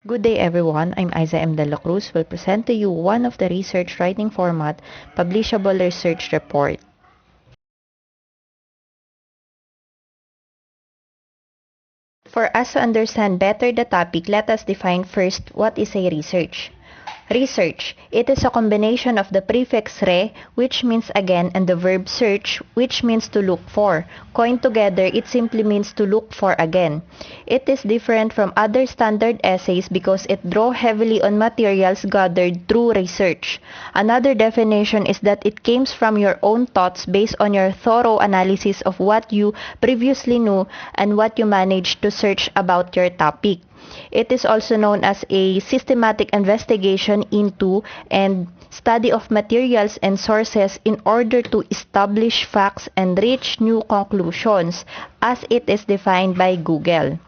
Good day everyone, I'm Isa M. De La Cruz will present to you one of the research writing format, Publishable Research Report. For us to understand better the topic, let us define first what is a research. Research. It is a combination of the prefix re, which means again, and the verb search, which means to look for. Coined together, it simply means to look for again. It is different from other standard essays because it draws heavily on materials gathered through research. Another definition is that it comes from your own thoughts based on your thorough analysis of what you previously knew and what you managed to search about your topic. It is also known as a systematic investigation into and study of materials and sources in order to establish facts and reach new conclusions, as it is defined by Google.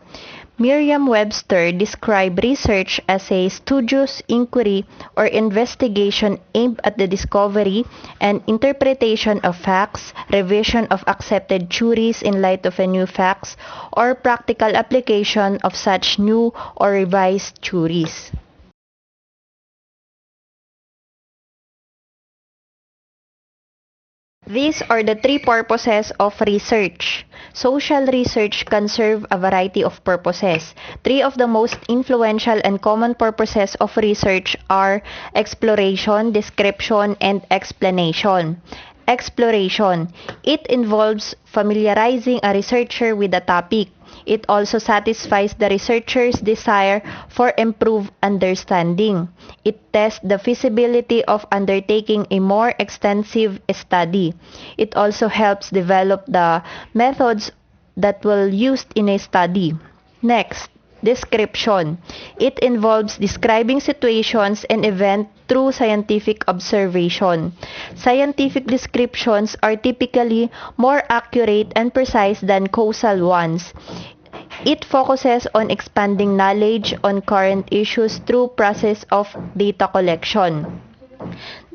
Merriam-Webster described research as a studious inquiry or investigation aimed at the discovery and interpretation of facts, revision of accepted theories in light of new facts, or practical application of such new or revised theories. These are the three purposes of research. Social research can serve a variety of purposes. Three of the most influential and common purposes of research are exploration, description, and explanation. Exploration. It involves familiarizing a researcher with a topic. It also satisfies the researcher's desire for improved understanding. It tests the feasibility of undertaking a more extensive study. It also helps develop the methods that will used in a study. Next, description. It involves describing situations and events through scientific observation. Scientific descriptions are typically more accurate and precise than causal ones. It focuses on expanding knowledge on current issues through process of data collection.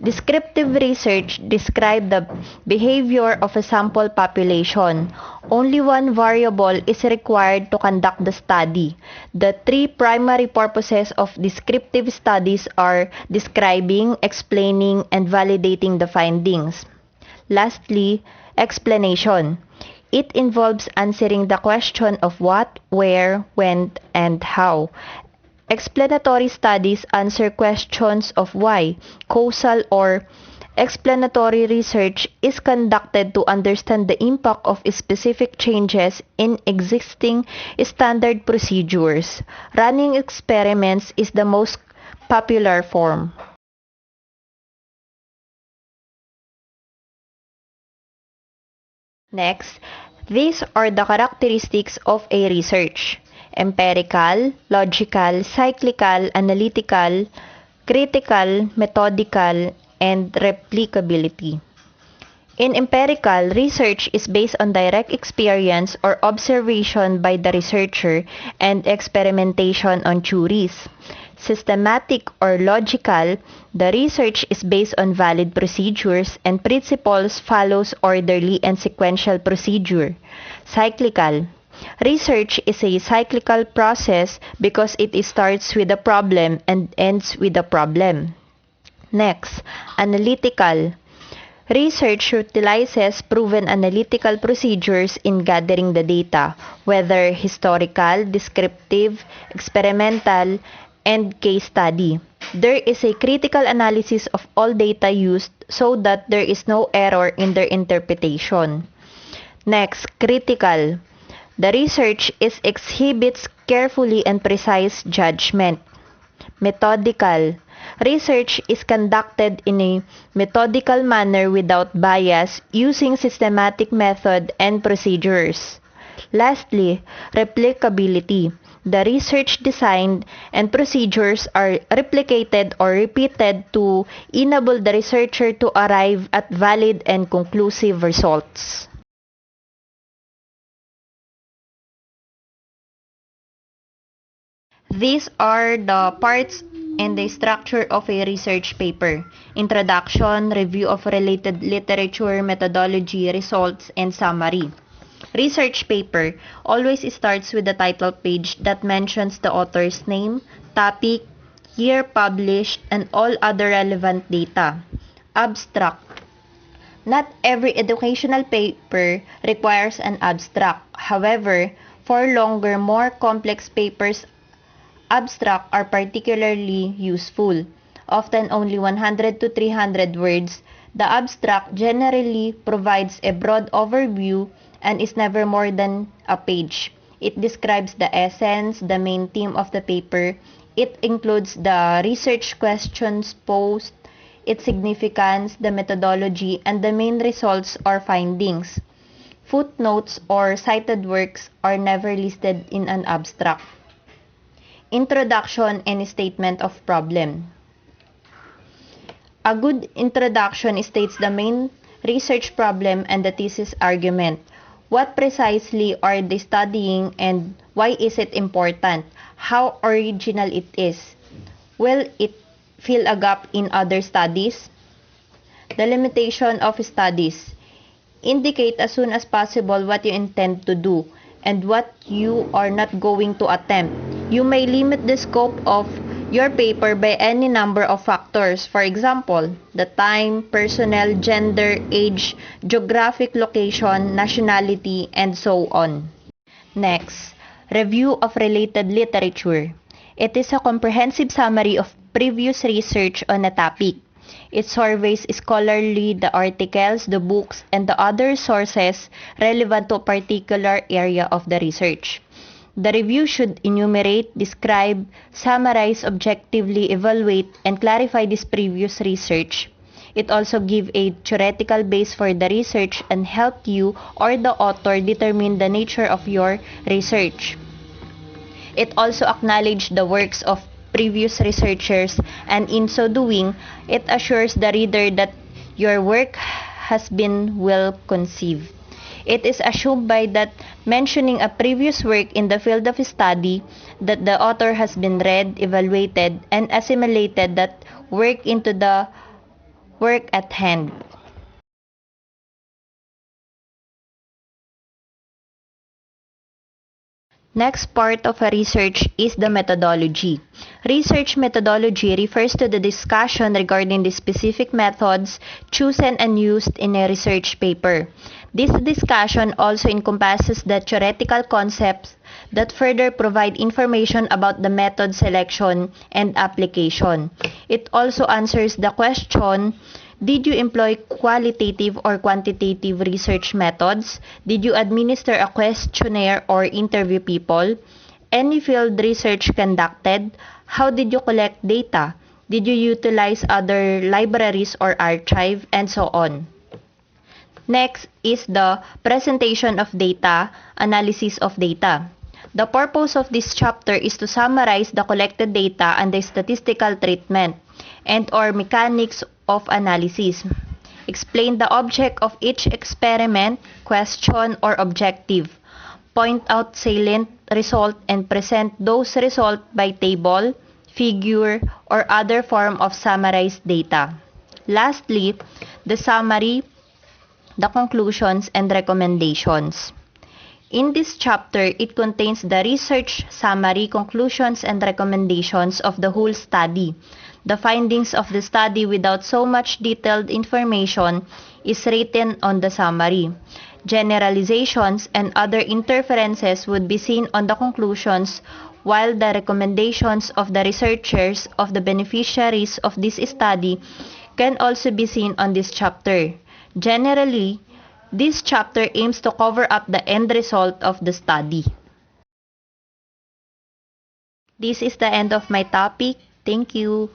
Descriptive research describes the behavior of a sample population. Only one variable is required to conduct the study. The three primary purposes of descriptive studies are describing, explaining, and validating the findings. Lastly, explanation. It involves answering the question of what, where, when, and how. Explanatory studies answer questions of why. Causal or explanatory research is conducted to understand the impact of specific changes in existing standard procedures. Running experiments is the most popular form. Next, these are the characteristics of a research: empirical, logical, cyclical, analytical, critical, methodical, and replicability. In empirical, research is based on direct experience or observation by the researcher and experimentation on theories. Systematic or logical, the research is based on valid procedures and principles, follows orderly and sequential procedure. Cyclical. Research is a cyclical process because it starts with a problem and ends with a problem. Next, analytical. Research utilizes proven analytical procedures in gathering the data, whether historical, descriptive, experimental, and case study. There is a critical analysis of all data used so that there is no error in their interpretation. Next, critical. The research exhibits carefully and precise judgment. Methodical. Research is conducted in a methodical manner without bias, using systematic method and procedures. Lastly, replicability. The research design and procedures are replicated or repeated to enable the researcher to arrive at valid and conclusive results. These are the parts and the structure of a research paper: introduction, review of related literature, methodology, results, and summary. Research paper always starts with the title page that mentions the author's name, Topic, year published, and all other relevant data. Abstract. Not every educational paper requires an abstract. However, for longer, more complex papers, abstract are particularly useful. Often only 100 to 300 words, the abstract generally provides a broad overview and is never more than a page. It describes the essence, the main theme of the paper. It includes the research questions posed, its significance, the methodology, and the main results or findings. Footnotes or cited works are never listed in an abstract. Introduction and statement of problem. A good introduction states the main research problem and the thesis argument. What precisely are they studying and why is it important? How original it is? Will it fill a gap in other studies? The limitation of studies. Indicate as soon as possible what you intend to do and what you are not going to attempt. You may limit the scope of your paper by any number of factors. For example, the time, personnel, gender, age, geographic location, nationality, and so on. Next, review of related literature. It is a comprehensive summary of previous research on a topic. It surveys scholarly the articles, the books, and the other sources relevant to a particular area of the research. The review should enumerate, describe, summarize, objectively evaluate, and clarify this previous research. It also gives a theoretical base for the research and help you or the author determine the nature of your research. It also acknowledges the works of previous researchers, and in so doing, it assures the reader that your work has been well conceived. It is assumed by that mentioning a previous work in the field of study that the author has been read, evaluated, and assimilated that work into the work at hand. Next part of a research is the methodology. Research methodology refers to the discussion regarding the specific methods chosen and used in a research paper. This discussion also encompasses the theoretical concepts that further provide information about the method selection and application. It also answers the question, did you employ qualitative or quantitative research methods? Did you administer a questionnaire or interview people? Any field research conducted? How did you collect data? Did you utilize other libraries or archive? And so on. Next is the presentation of data, analysis of data. The purpose of this chapter is to summarize the collected data and the statistical treatment and/or mechanics of analysis. Explain the object of each experiment, question, or objective. Point out salient result and present those results by table, figure, or other form of summarized data. Lastly, the summary, the conclusions, and recommendations. In this chapter, it contains the research summary, conclusions, and recommendations of the whole study. The findings of the study without so much detailed information is written on the summary. Generalizations and other interferences would be seen on the conclusions, while the recommendations of the researchers of the beneficiaries of this study can also be seen on this chapter. Generally, this chapter aims to cover up the end result of the study. This is the end of my topic. Thank you.